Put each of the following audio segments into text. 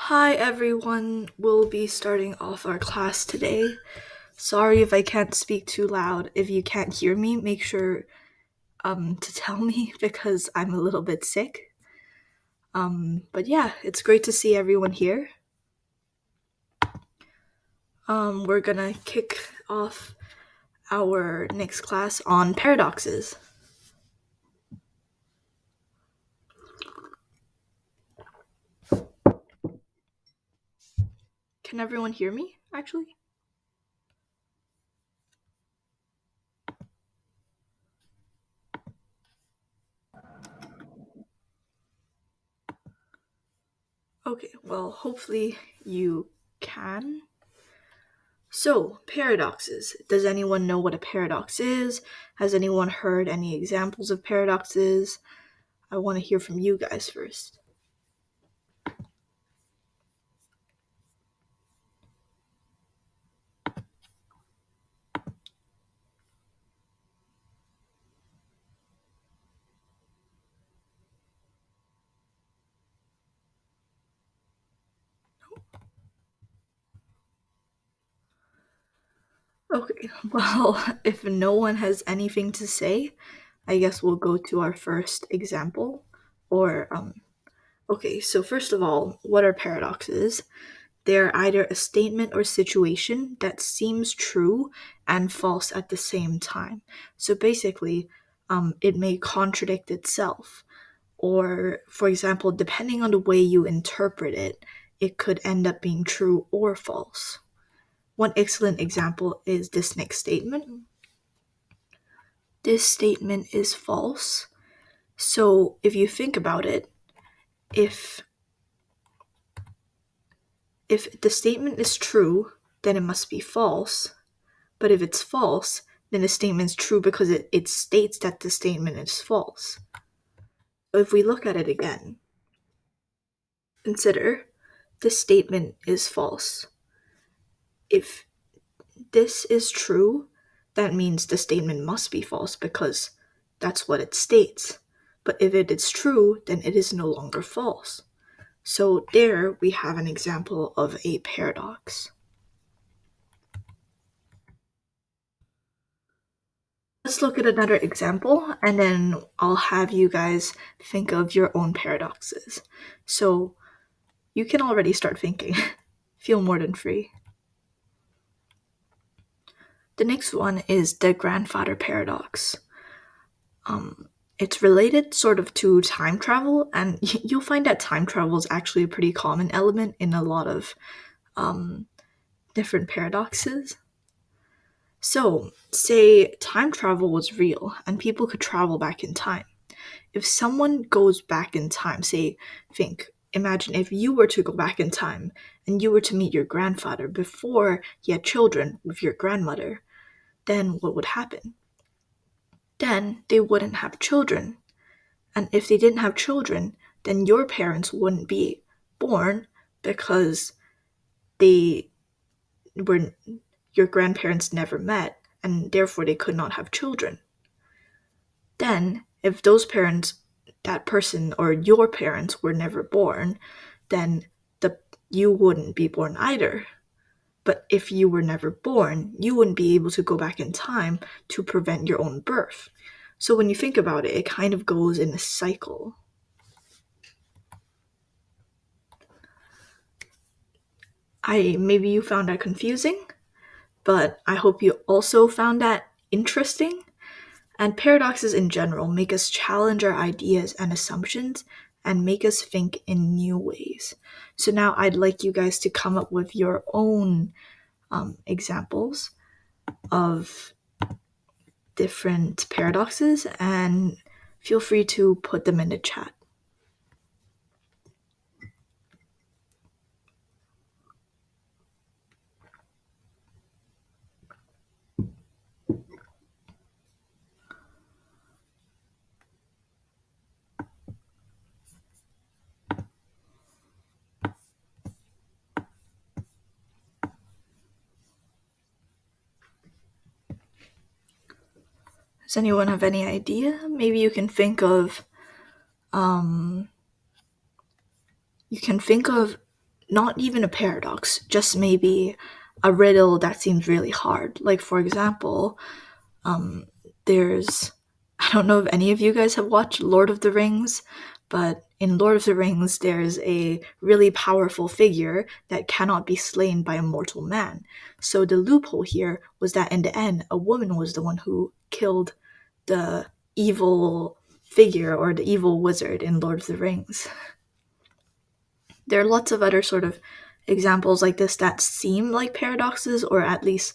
Hi everyone, we'll be starting off our class today. Sorry if I can't speak too loud. If you can't hear me, make sure to tell me because I'm a little bit sick. But yeah, it's great to see everyone here. We're gonna kick off our next class on paradoxes. Can everyone hear me, actually? Okay, well, hopefully you can. So, paradoxes. Does anyone know what a paradox is? Has anyone heard any examples of paradoxes? I want to hear from you guys first. Okay, well, if no one has anything to say, I guess we'll go to our first example. Okay, so first of all, what are paradoxes? They're either a statement or situation that seems true and false at the same time. So basically, it may contradict itself. Or, for example, depending on the way you interpret it, it could end up being true or false. One excellent example is this next statement. This statement is false. So, if you think about it, if the statement is true, then it must be false. But if it's false, then the statement is true because it states that the statement is false. So if we look at it again, consider this statement is false. If this is true, that means the statement must be false because that's what it states. But if it is true, then it is no longer false. So there we have an example of a paradox. Let's look at another example, and then I'll have you guys think of your own paradoxes. So you can already start thinking. Feel more than free. The next one is the grandfather paradox. It's related sort of to time travel, and you'll find that time travel is actually a pretty common element in a lot of different paradoxes. So, say time travel was real and people could travel back in time. If someone goes back in time, imagine if you were to go back in time and you were to meet your grandfather before he had children with your grandmother, then what would happen? Then they wouldn't have children. And if they didn't have children, then your parents wouldn't be born because they were your grandparents never met and therefore they could not have children. Then if that person or your parents were never born, then you wouldn't be born either. But if you were never born, you wouldn't be able to go back in time to prevent your own birth. So when you think about it, it kind of goes in a cycle. Maybe you found that confusing, but I hope you also found that interesting. And paradoxes in general make us challenge our ideas and assumptions and make us think in new ways. So now I'd like you guys to come up with your own examples of different paradoxes and feel free to put them in the chat. Does anyone have any idea? Maybe you can think of not even a paradox, just maybe a riddle that seems really hard. Like, for example, um, there's, I don't know if any of you guys have watched Lord of the Rings, but in Lord of the Rings, there's a really powerful figure that cannot be slain by a mortal man. So the loophole here was that in the end, a woman was the one who killed the evil figure or the evil wizard in Lord of the Rings. There are lots of other sort of examples like this that seem like paradoxes, or at least,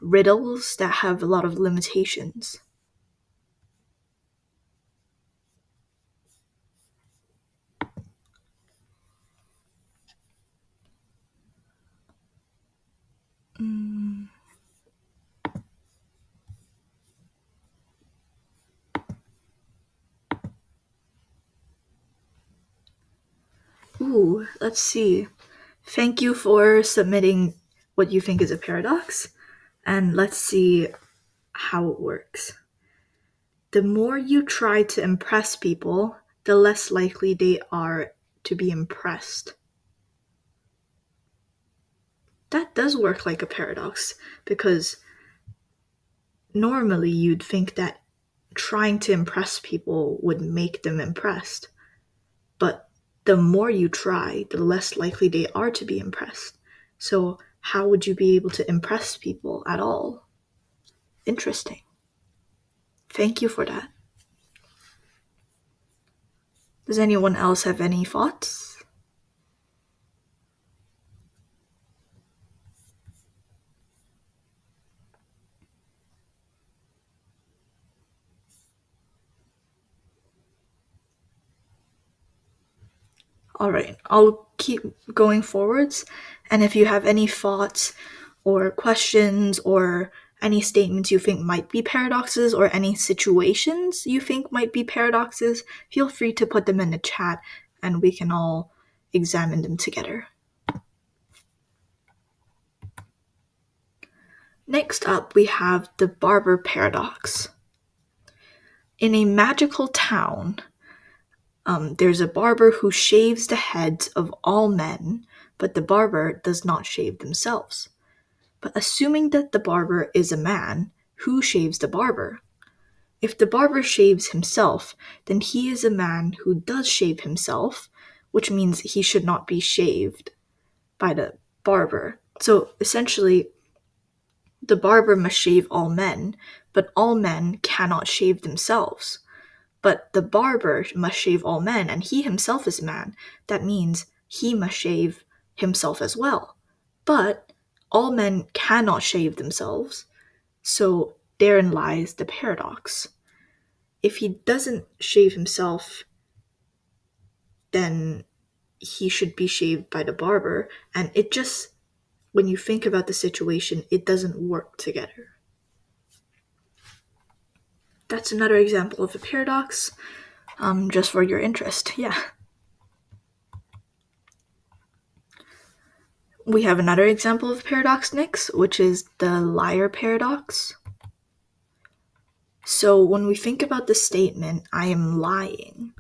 riddles that have a lot of limitations. Mm. Ooh, let's see. Thank you for submitting what you think is a paradox, and let's see how it works. The more you try to impress people, the less likely they are to be impressed. That does work like a paradox, because normally you'd think that trying to impress people would make them impressed. But the more you try, the less likely they are to be impressed. So, how would you be able to impress people at all? Interesting. Thank you for that. Does anyone else have any thoughts? All right, I'll keep going forwards. And if you have any thoughts or questions or any statements you think might be paradoxes or any situations you think might be paradoxes, feel free to put them in the chat and we can all examine them together. Next up, we have the barber paradox. In a magical town, there's a barber who shaves the heads of all men, but the barber does not shave themselves. But assuming that the barber is a man, who shaves the barber? If the barber shaves himself, then he is a man who does shave himself, which means he should not be shaved by the barber. So essentially, the barber must shave all men, but all men cannot shave themselves. But the barber must shave all men, and he himself is a man. That means he must shave himself as well. But all men cannot shave themselves, so therein lies the paradox. If he doesn't shave himself, then he should be shaved by the barber, and it just, when you think about the situation, it doesn't work together. That's another example of a paradox, just for your interest. Yeah. We have another example of paradox next, which is the liar paradox. So when we think about the statement, I am lying,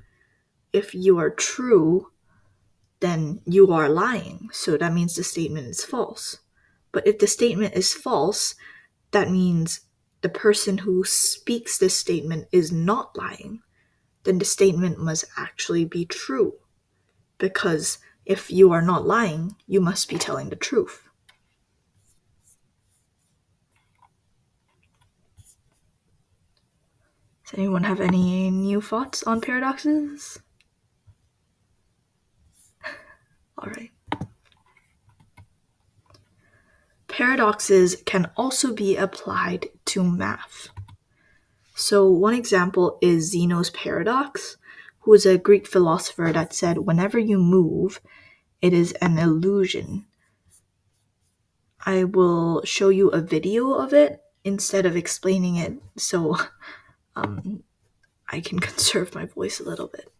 if you are true, then you are lying. So that means the statement is false. But if the statement is false, that means the person who speaks this statement is not lying. Then the statement must actually be true. Because if you are not lying, you must be telling the truth. Does anyone have any new thoughts on paradoxes? All right. Paradoxes can also be applied to math. So, one example is Zeno's paradox, who is a Greek philosopher that said, whenever you move, it is an illusion. I will show you a video of it instead of explaining it so I can conserve my voice a little bit.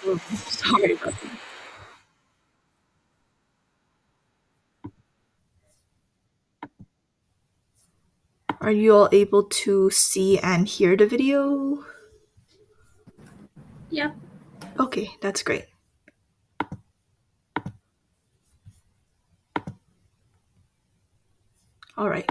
Oh, sorry about that. Are you all able to see and hear the video? Yep. Okay, that's great. All right.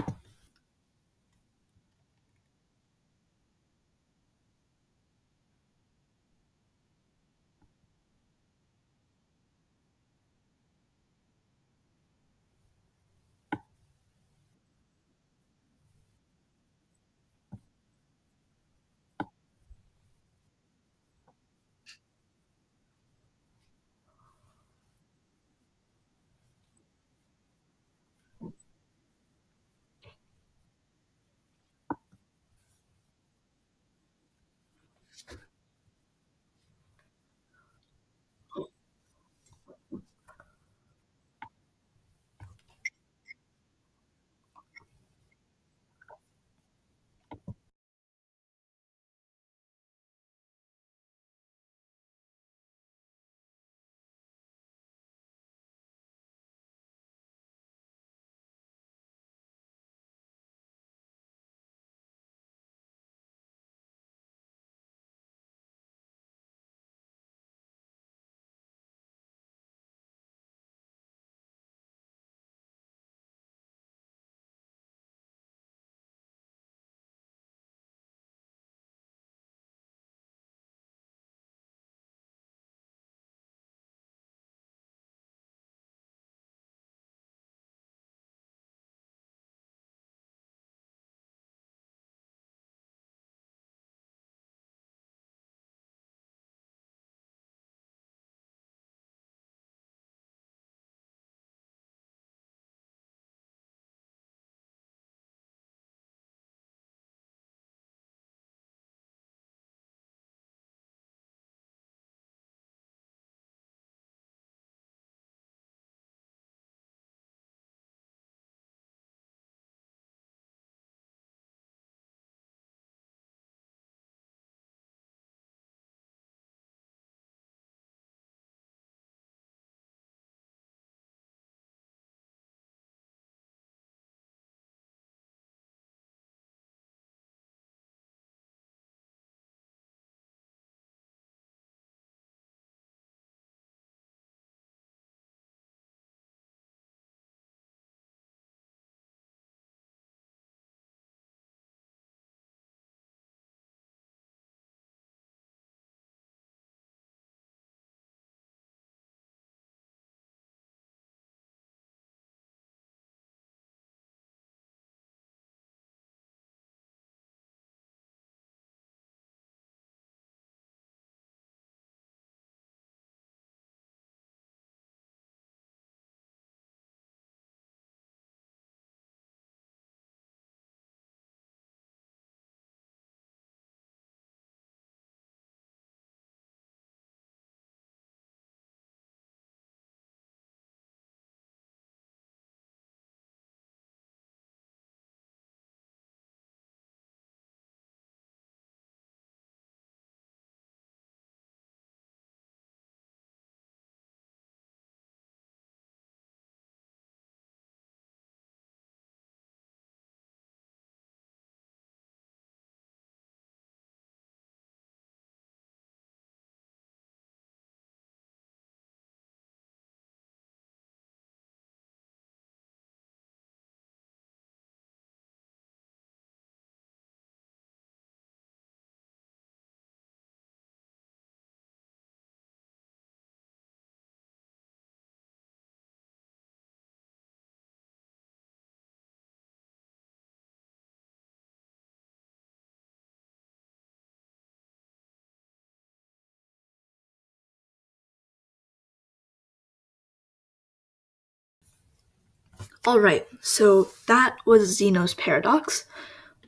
All right. So that was Zeno's paradox,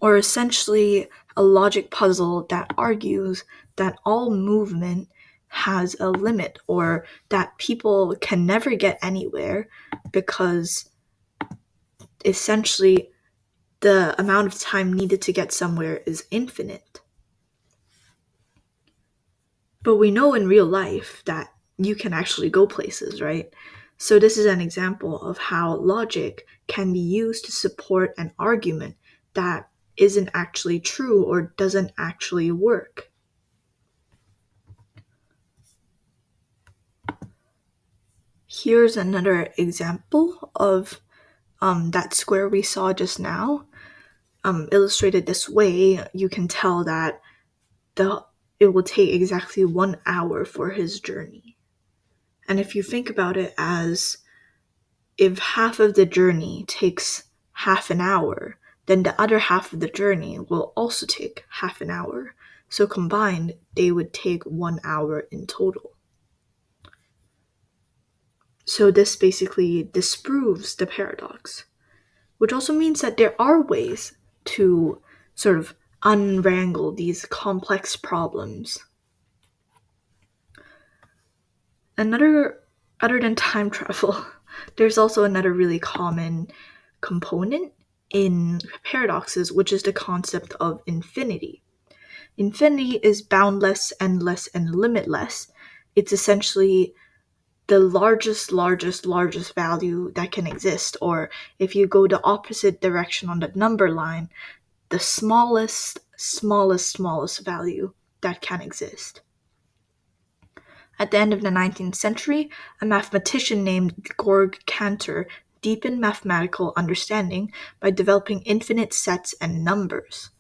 or essentially a logic puzzle that argues that all movement has a limit, or that people can never get anywhere because essentially the amount of time needed to get somewhere is infinite. But we know in real life that you can actually go places, right? So, this is an example of how logic can be used to support an argument that isn't actually true or doesn't actually work. here's another example of that square we saw just now. Illustrated this way, you can tell that the it will take exactly 1 hour for his journey. And if you think about it as if half of the journey takes half an hour, then the other half of the journey will also take half an hour. So combined, they would take 1 hour in total. So this basically disproves the paradox, which also means that there are ways to sort of unwrangle these complex problems. Another, other than time travel, there's also another really common component in paradoxes, which is the concept of infinity. Infinity is boundless, endless, and limitless. It's essentially the largest value that can exist, or if you go the opposite direction on the number line, the smallest value that can exist. At the end of the 19th century, a mathematician named Georg Cantor deepened mathematical understanding by developing infinite sets and numbers.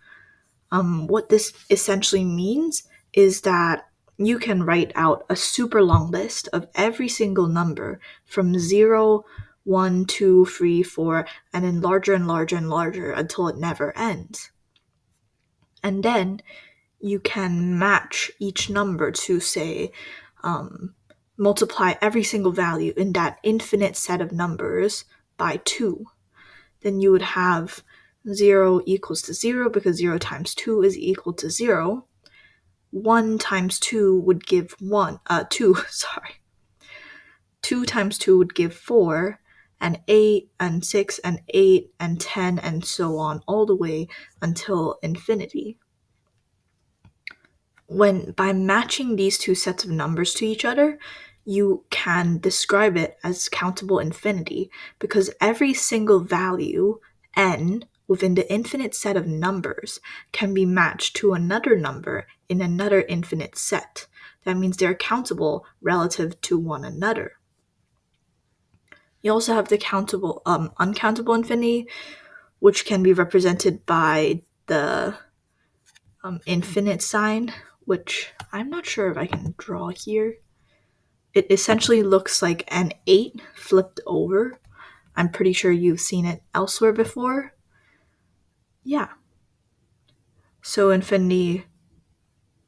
What this essentially means is that you can write out a super long list of every single number from 0, 1, 2, 3, 4, and then larger and larger and larger until it never ends. And then you can match each number to, say, multiply every single value in that infinite set of numbers by 2. Then you would have 0 equals to 0 because 0 times 2 is equal to 0. 1 times 2 would give 2, sorry. 2 times 2 would give 4, and 8, and 6, and 8, and 10, and so on, all the way until infinity. By matching these two sets of numbers to each other, you can describe it as countable infinity because every single value, n, within the infinite set of numbers can be matched to another number in another infinite set. That means they're countable relative to one another. You also have the uncountable infinity, which can be represented by the infinite sign, which I'm not sure if I can draw here. It essentially looks like an 8 flipped over. I'm pretty sure you've seen it elsewhere before. Yeah. So infinity,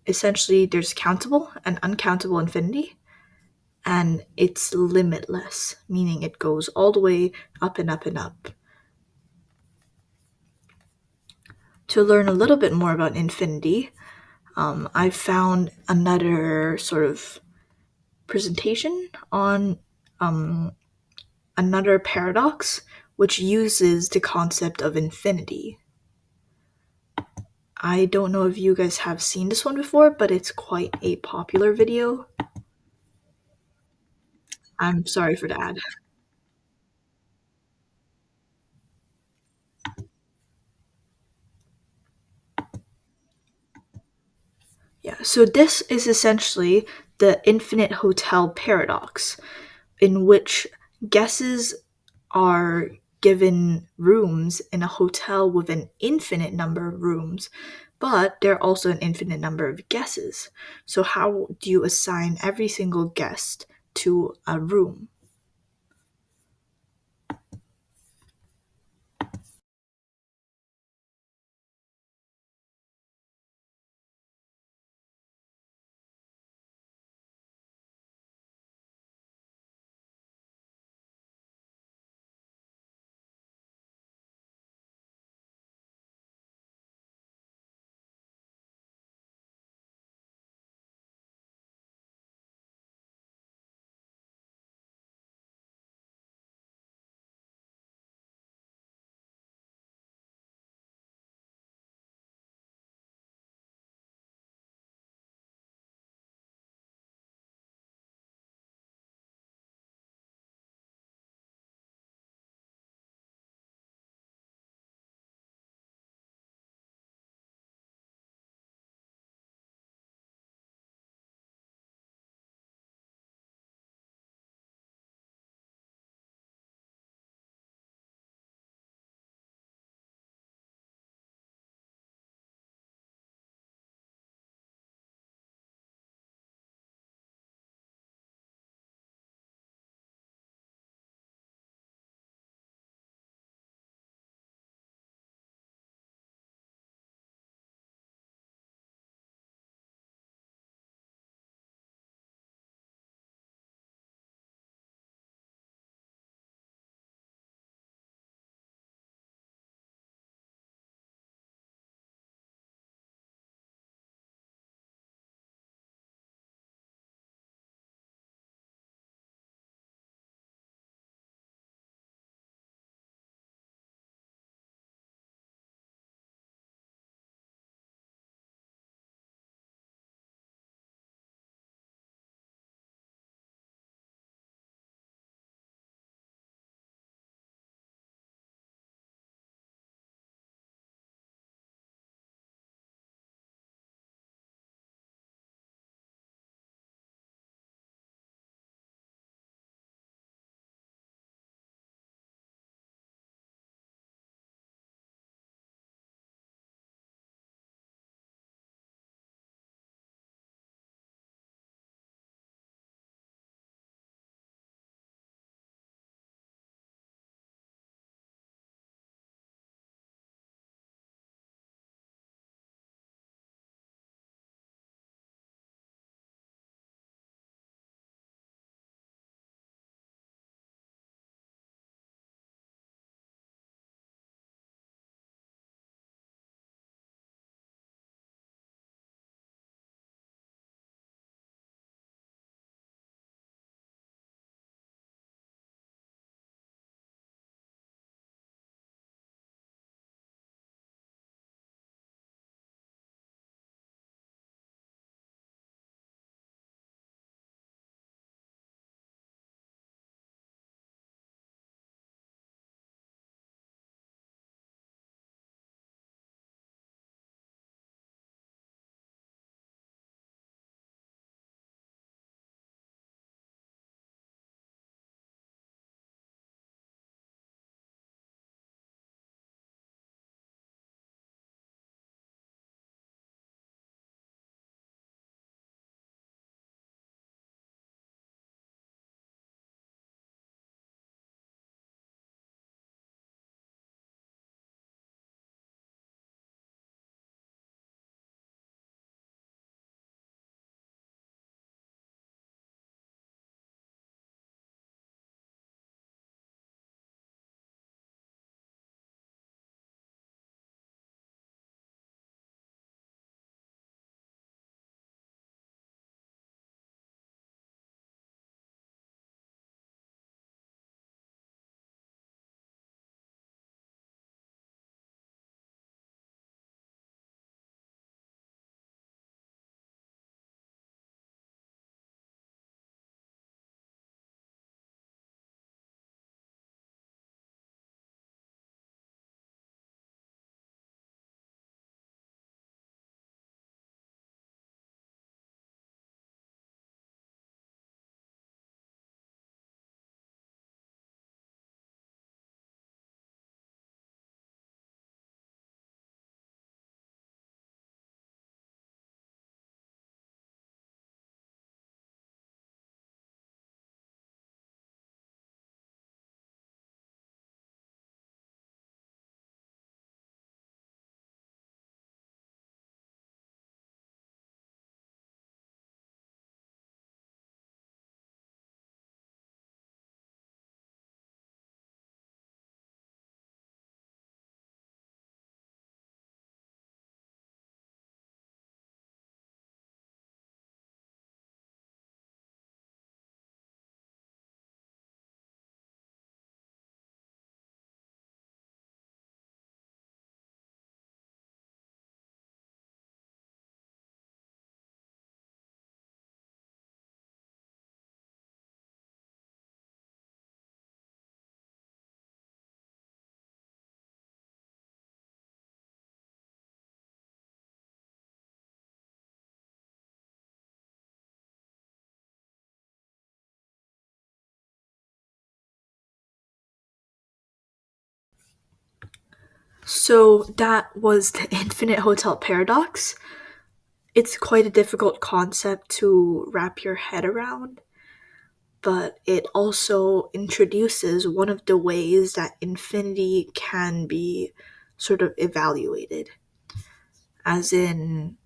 essentially there's countable and uncountable infinity, and it's limitless, meaning it goes all the way up and up and up. To learn a little bit more about infinity, I found another sort of presentation on another paradox which uses the concept of infinity. I don't know if you guys have seen this one before, but it's quite a popular video. I'm sorry for that. Yeah, so this is essentially the infinite hotel paradox, in which guesses are given rooms in a hotel with an infinite number of rooms, but there are also an infinite number of guesses. So, how do you assign every single guest to a room? So that was the infinite hotel paradox. It's quite a difficult concept to wrap your head around, but it also introduces one of the ways that infinity can be sort of evaluated. As in,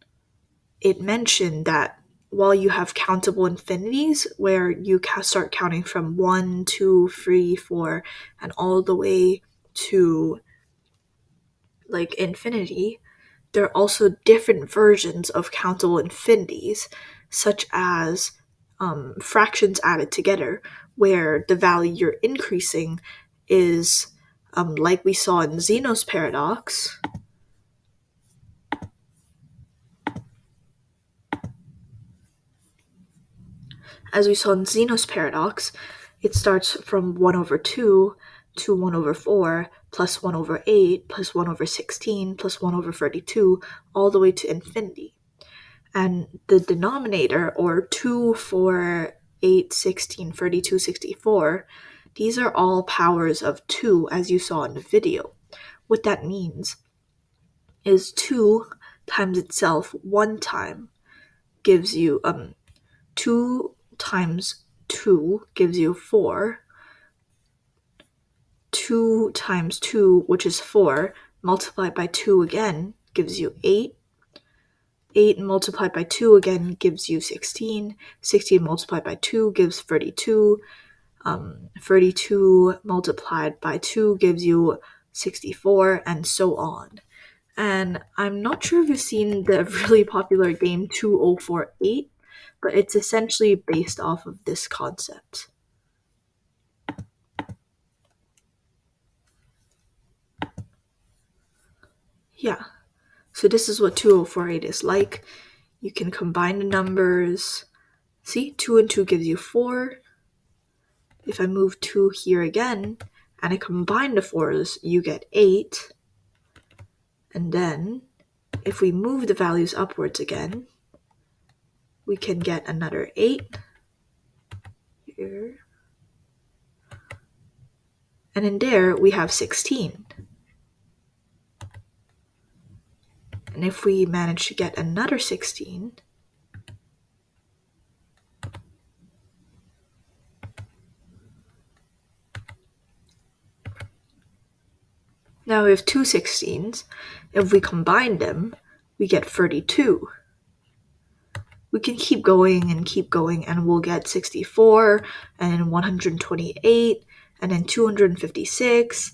it mentioned that while you have countable infinities, where you start counting from 1, 2, 3, 4, and all the way to like infinity, there are also different versions of countable infinities, such as fractions added together, where the value you're increasing is, like we saw in Zeno's paradox, as we saw in Zeno's paradox, it starts from 1 over 2 to 1 over 4 plus 1 over 8 plus 1 over 16 plus 1 over 32 all the way to infinity. And the denominator, or 2, 4, 8, 16, 32, 64, these are all powers of 2, as you saw in the video. What that means is 2 times itself one time gives you 2 times 2 gives you 4. 2 times 2, which is 4, multiplied by 2 again gives you 8. 8 multiplied by 2 again gives you 16. 16 multiplied by 2 gives 32. 32 multiplied by 2 gives you 64, and so on. And I'm not sure if you've seen the really popular game 2048, but it's essentially based off of this concept. Yeah, so this is what 2048 is like. You can combine the numbers. See, 2 and 2 gives you 4. If I move 2 here again, and I combine the 4s, you get 8. And then, if we move the values upwards again, we can get another 8 here. And in there, we have 16. And if we manage to get another 16, now we have two 16s. If we combine them, we get 32. We can keep going, and we'll get 64, and then 128, and then 256,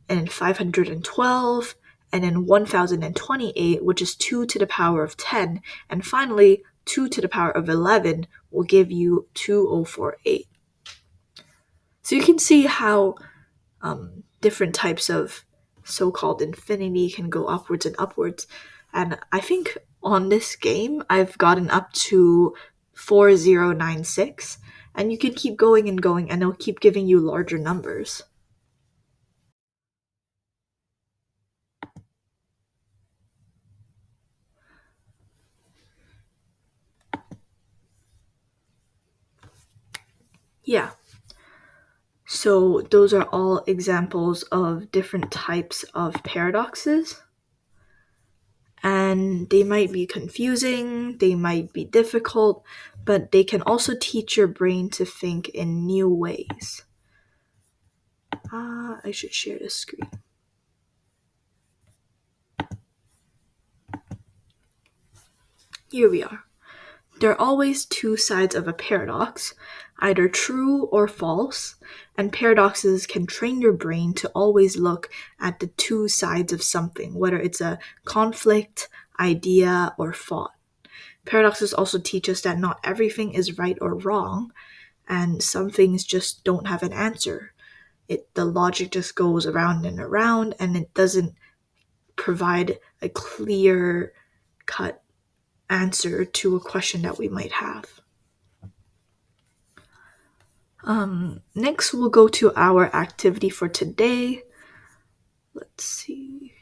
and then 512, and then 1028, which is 2 to the power of 10, and finally 2 to the power of 11 will give you 2048. So you can see how different types of so-called infinity can go upwards and upwards. And I think on this game, I've gotten up to 4096, and you can keep going and going, and they'll keep giving you larger numbers. Yeah. So those are all examples of different types of paradoxes. And they might be confusing, they might be difficult, but they can also teach your brain to think in new ways. I should share the screen. Here we are. There are always two sides of a paradox, either true or false, and paradoxes can train your brain to always look at the two sides of something, whether it's a conflict, idea, or thought. Paradoxes also teach us that not everything is right or wrong, and some things just don't have an answer. The logic just goes around and around, and it doesn't provide a clear cut answer to a question that we might have. Next, we'll go to our activity for today. Let's see.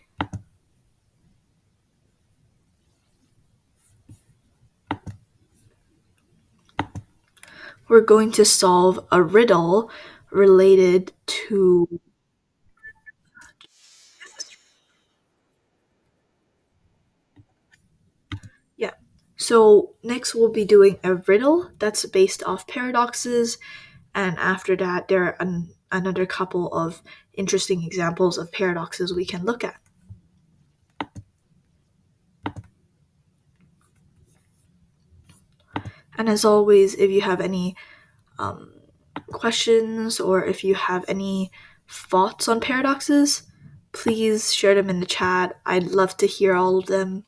We're going to solve a riddle related to So next we'll be doing a riddle that's based off paradoxes, and after that there are another couple of interesting examples of paradoxes we can look at. And as always, if you have any um, questions or if you have any thoughts on paradoxes, please share them in the chat. I'd love to hear all of them.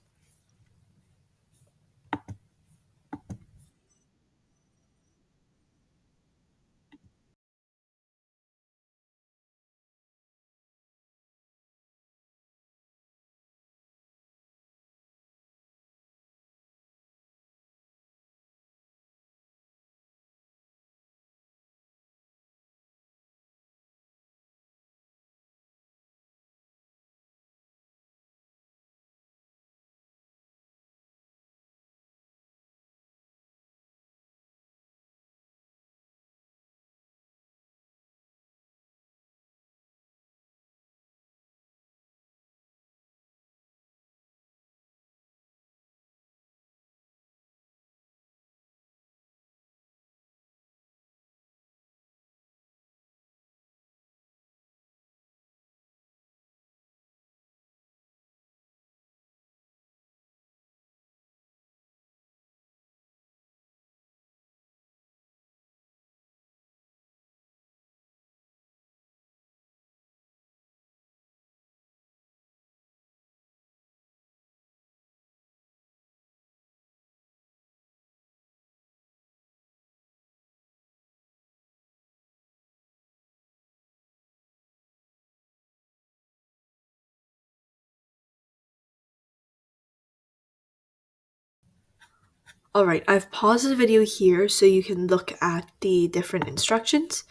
Alright, I've paused the video here so you can look at the different instructions,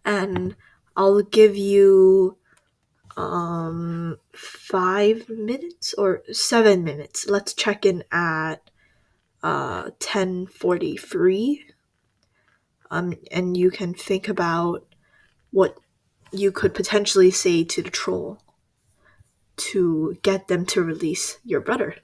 and I'll give you 5 minutes or 7 minutes. Let's check in at 10:43. And you can think about what you could potentially say to the troll to get them to release your brother.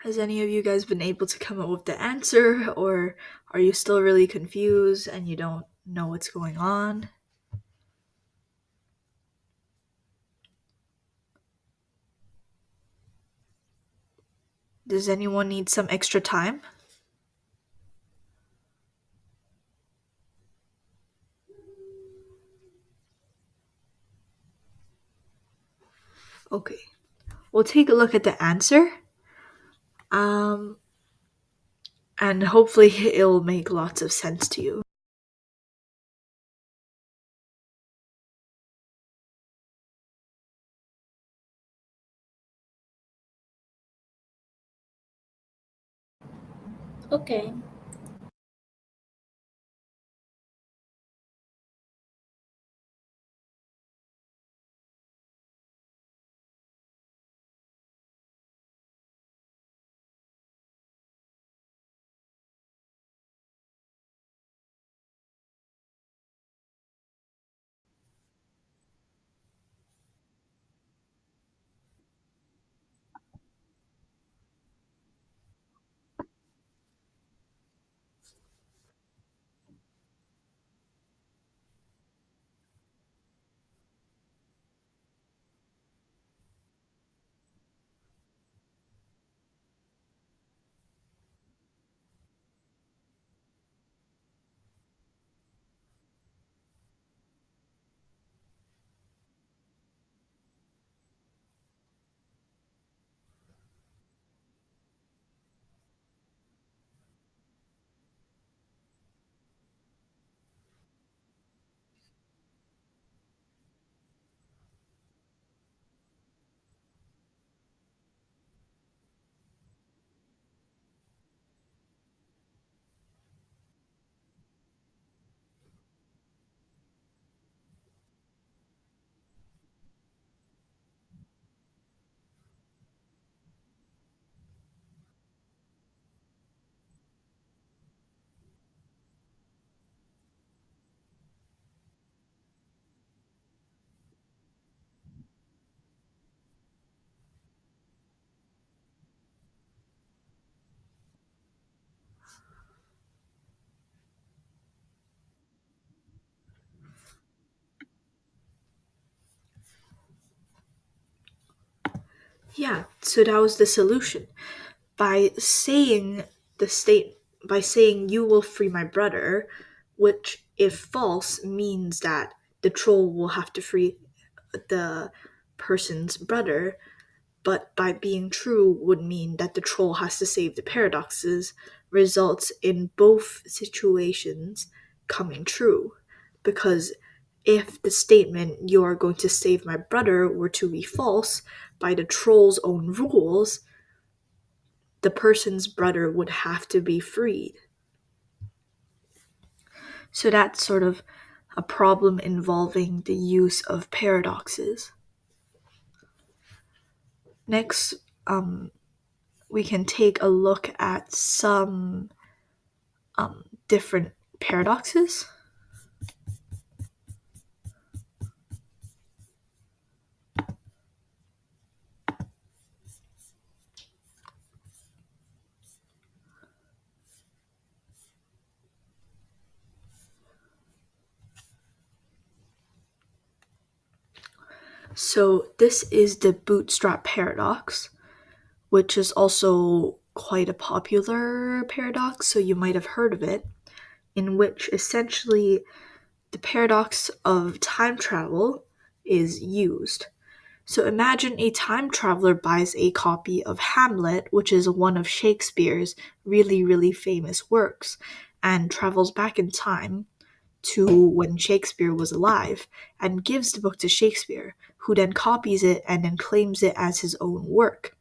Has any of you guys been able to come up with the answer, or are you still really confused and you don't know what's going on? Does anyone need some extra time? Okay, we'll take a look at the answer. Um, and hopefully it'll make lots of sense to you. Okay. Yeah, so that was the solution. By saying the state by saying you will free my brother, which if false means that the troll will have to free the person's brother, but by being true would mean that the troll has to save the paradoxes, results in both situations coming true. Because if the statement you are going to save my brother were to be false by the troll's own rules, the person's brother would have to be freed. So that's sort of a problem involving the use of paradoxes. Next, we can take a look at some different paradoxes. So, this is the bootstrap paradox, which is also quite a popular paradox, so you might have heard of it, in which essentially the paradox of time travel is used. So imagine a time traveler buys a copy of Hamlet, which is one of Shakespeare's really, really famous works, and travels back in time to when Shakespeare was alive and gives the book to Shakespeare, who then copies it and then claims it as his own work.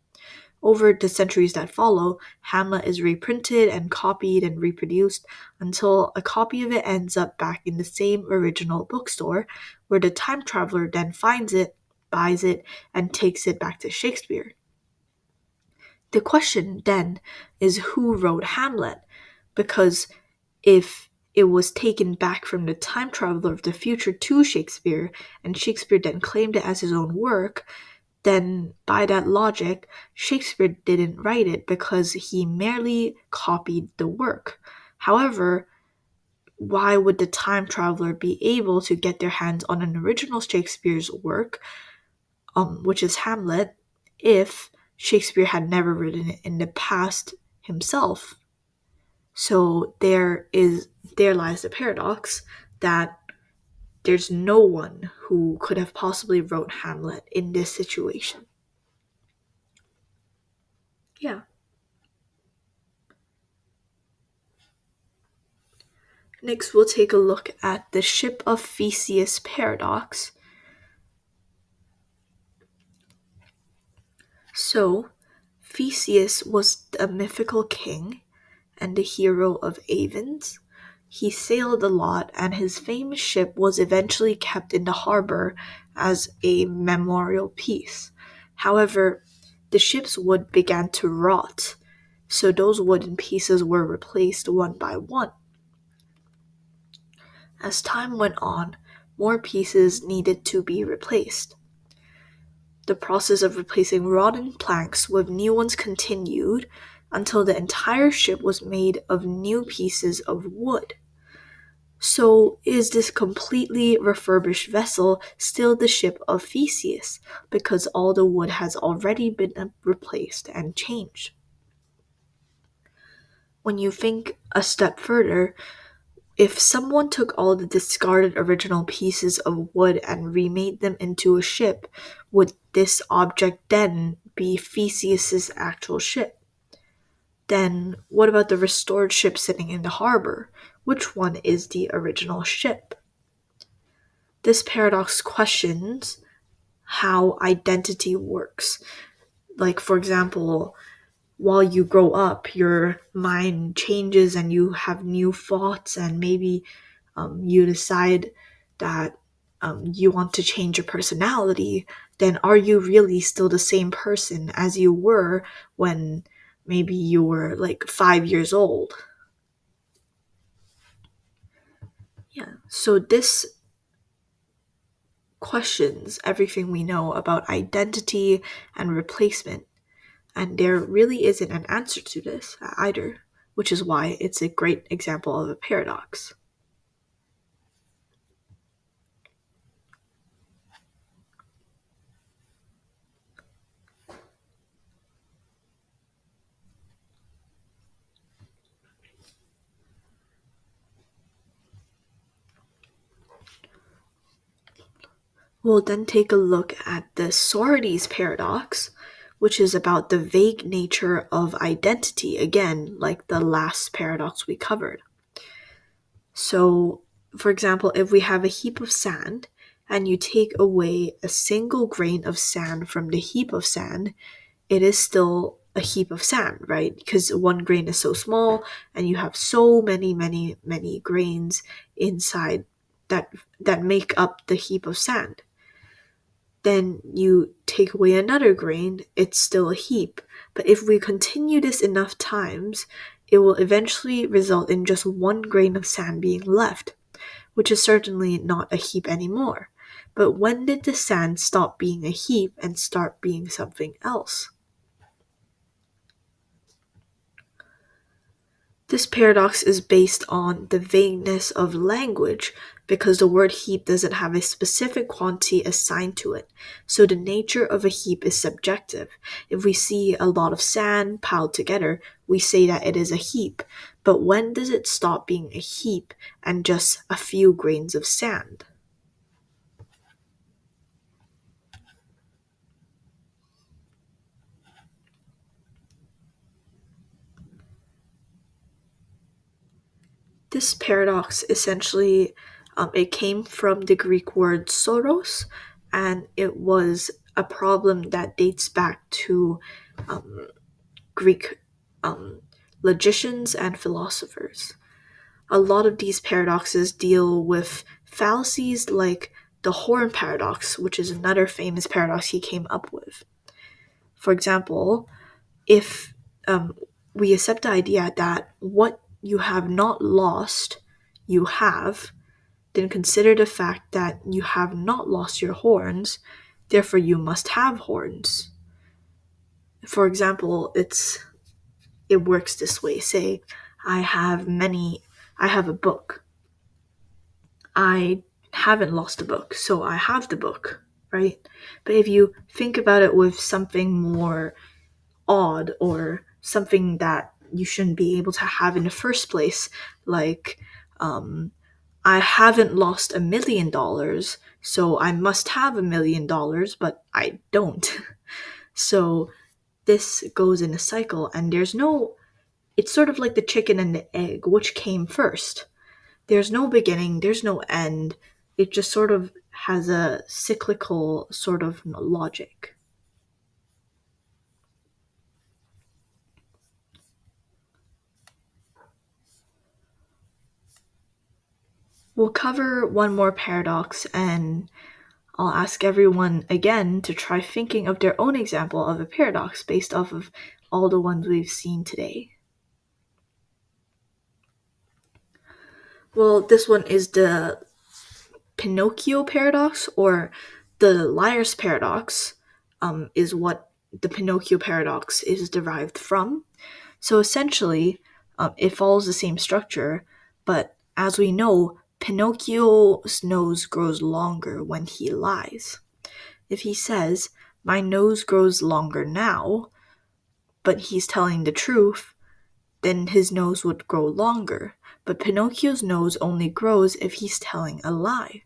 Over the centuries that follow, Hamlet is reprinted and copied and reproduced until a copy of it ends up back in the same original bookstore, where the time traveler then finds it, buys it, and takes it back to Shakespeare. The question then is who wrote Hamlet? Because if it was taken back from the time traveler of the future to Shakespeare, and Shakespeare then claimed it as his own work, then by that logic, Shakespeare didn't write it because he merely copied the work. However, why would the time traveler be able to get their hands on an original Shakespeare's work, which is Hamlet, if Shakespeare had never written it in the past himself? So there lies the paradox that there's no one who could have possibly wrote Hamlet in this situation. Yeah. Next, we'll take a look at the Ship of Theseus paradox. So, Theseus was a mythical king and the hero of Athens. He sailed a lot, and his famous ship was eventually kept in the harbor as a memorial piece. However, the ship's wood began to rot, so those wooden pieces were replaced one by one. As time went on, more pieces needed to be replaced. The process of replacing rotten planks with new ones continued until the entire ship was made of new pieces of wood. So, is this completely refurbished vessel still the ship of Theseus because all the wood has already been replaced and changed? When you think a step further, if someone took all the discarded original pieces of wood and remade them into a ship, would this object then be Theseus's actual ship? Then, what about the restored ship sitting in the harbor? Which one is the original ship? This paradox questions how identity works. Like, for example, while you grow up, your mind changes and you have new thoughts, and maybe you decide that you want to change your personality. Then are you really still the same person as you were when maybe you were like 5 years old? Yeah, so this questions everything we know about identity and replacement, and there really isn't an answer to this either, which is why it's a great example of a paradox. We'll then take a look at the Sorites paradox, which is about the vague nature of identity, again, like the last paradox we covered. So, for example, if we have a heap of sand and you take away a single grain of sand from the heap of sand, it is still a heap of sand, right? Because one grain is so small and you have so many, many, many grains inside that make up the heap of sand. Then you take away another grain, it's still a heap. But if we continue this enough times, it will eventually result in just one grain of sand being left, which is certainly not a heap anymore. But when did the sand stop being a heap and start being something else? This paradox is based on the vagueness of language because the word heap doesn't have a specific quantity assigned to it, so the nature of a heap is subjective. If we see a lot of sand piled together, we say that it is a heap, but when does it stop being a heap and just a few grains of sand? This paradox essentially it came from the Greek word soros, and it was a problem that dates back to um, Greek um, logicians and philosophers. A lot of these paradoxes deal with fallacies like the horn paradox, which is another famous paradox he came up with. For example, if we accept the idea that what you have not lost, you have, then consider the fact that you have not lost your horns, therefore you must have horns. For example, it works this way. Say I have a book. I haven't lost a book, so I have the book, right? But if you think about it with something more odd or something that you shouldn't be able to have in the first place, like um, I haven't lost $1 million, so I must have $1 million, but I don't. So this goes in a cycle, and it's sort of like the chicken and the egg. Which came first? There's no beginning, there's no end. It just sort of has a cyclical sort of logic. We'll cover one more paradox, and I'll ask everyone again to try thinking of their own example of a paradox based off of all the ones we've seen today. Well, this one is the Pinocchio paradox, or the liar's paradox, is what the Pinocchio paradox is derived from. So essentially, it follows the same structure, but as we know, Pinocchio's nose grows longer when he lies. If he says, "My nose grows longer now," but he's telling the truth, then his nose would grow longer. But Pinocchio's nose only grows if he's telling a lie.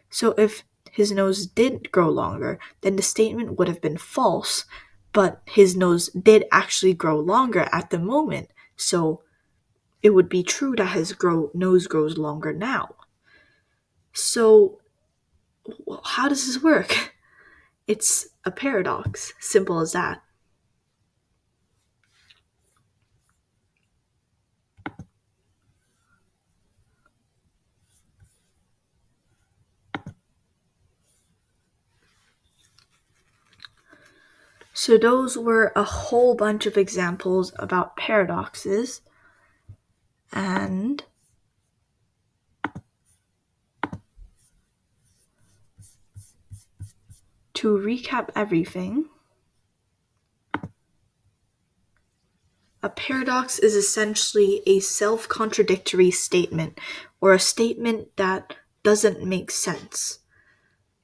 So if his nose did grow longer, then the statement would have been false, but his nose did actually grow longer at the moment. So it would be true that his nose grows longer now. So how does this work? It's a paradox. Simple as that. So those were a whole bunch of examples about paradoxes. And to recap everything, a paradox is essentially a self-contradictory statement, or a statement that doesn't make sense.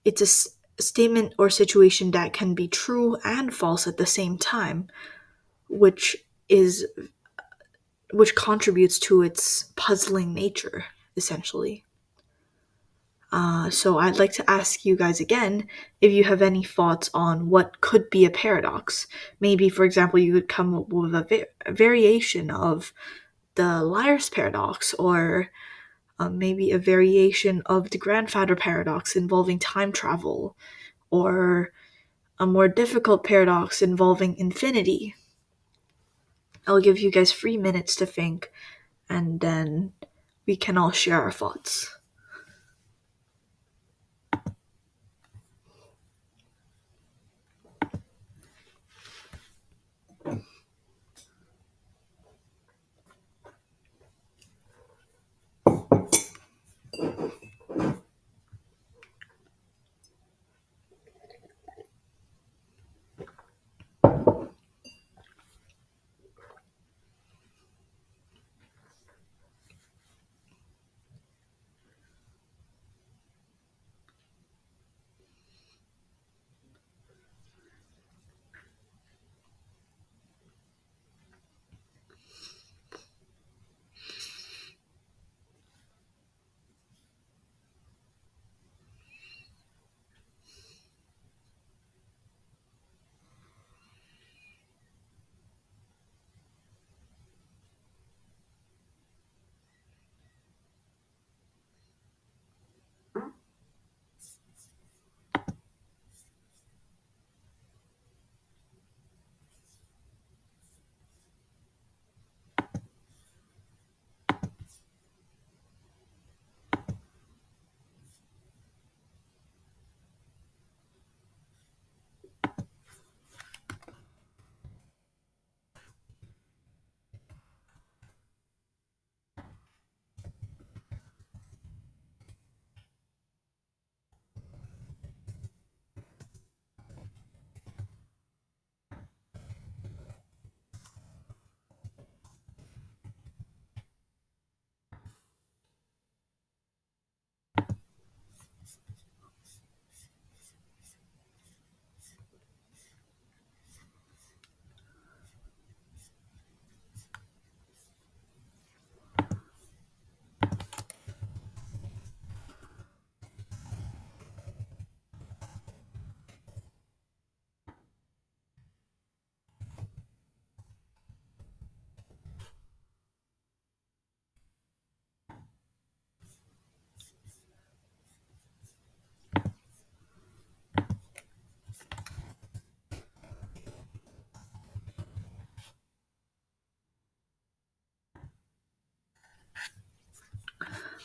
It's a statement or situation that can be true and false at the same time, which is which contributes to its puzzling nature, essentially. So I'd like to ask you guys again if you have any thoughts on what could be a paradox. Maybe, for example, you could come up with a variation of the liar's paradox, or maybe a variation of the grandfather paradox involving time travel, or a more difficult paradox involving infinity. I'll give you guys 3 minutes to think, and then we can all share our thoughts.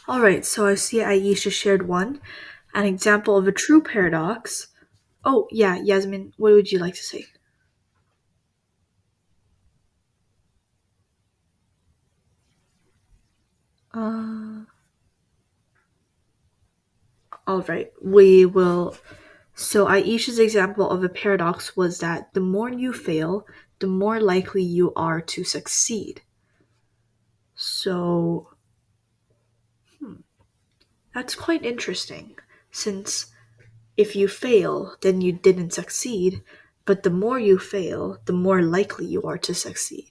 All right, so I see Aisha shared one. An example of a true paradox. Oh, yeah, Yasmin, what would you like to say? Uh, all right, we will. So, Aisha's example of a paradox was that the more you fail, the more likely you are to succeed. So, that's quite interesting, since if you fail, then you didn't succeed, but the more you fail, the more likely you are to succeed.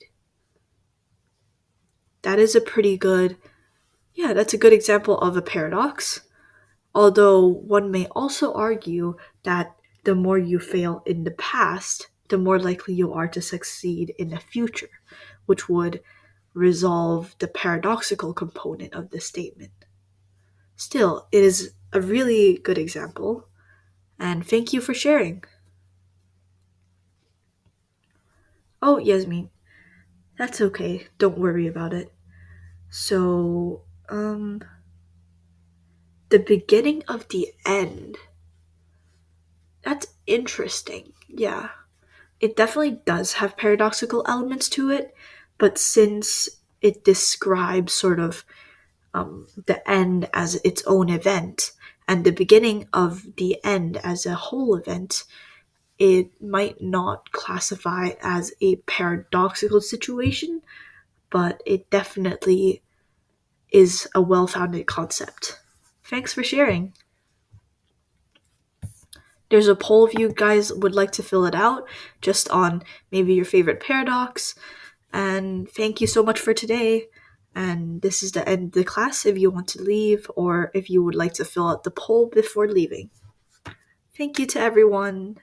That is a pretty good, yeah, that's a good example of a paradox. Although one may also argue that the more you fail in the past, the more likely you are to succeed in the future, which would resolve the paradoxical component of the statement. Still, it is a really good example, and thank you for sharing. Oh, Yasmin, that's okay. Don't worry about it. So, the beginning of the end. That's interesting. Yeah. It definitely does have paradoxical elements to it, but since it describes sort of the end as its own event and the beginning of the end as a whole event, it might not classify as a paradoxical situation, but it definitely is a well founded concept. Thanks for sharing. There's a poll if you guys would like to fill it out just on maybe your favorite paradox. And thank you so much for today. And this is the end of the class if you want to leave or if you would like to fill out the poll before leaving. Thank you to everyone.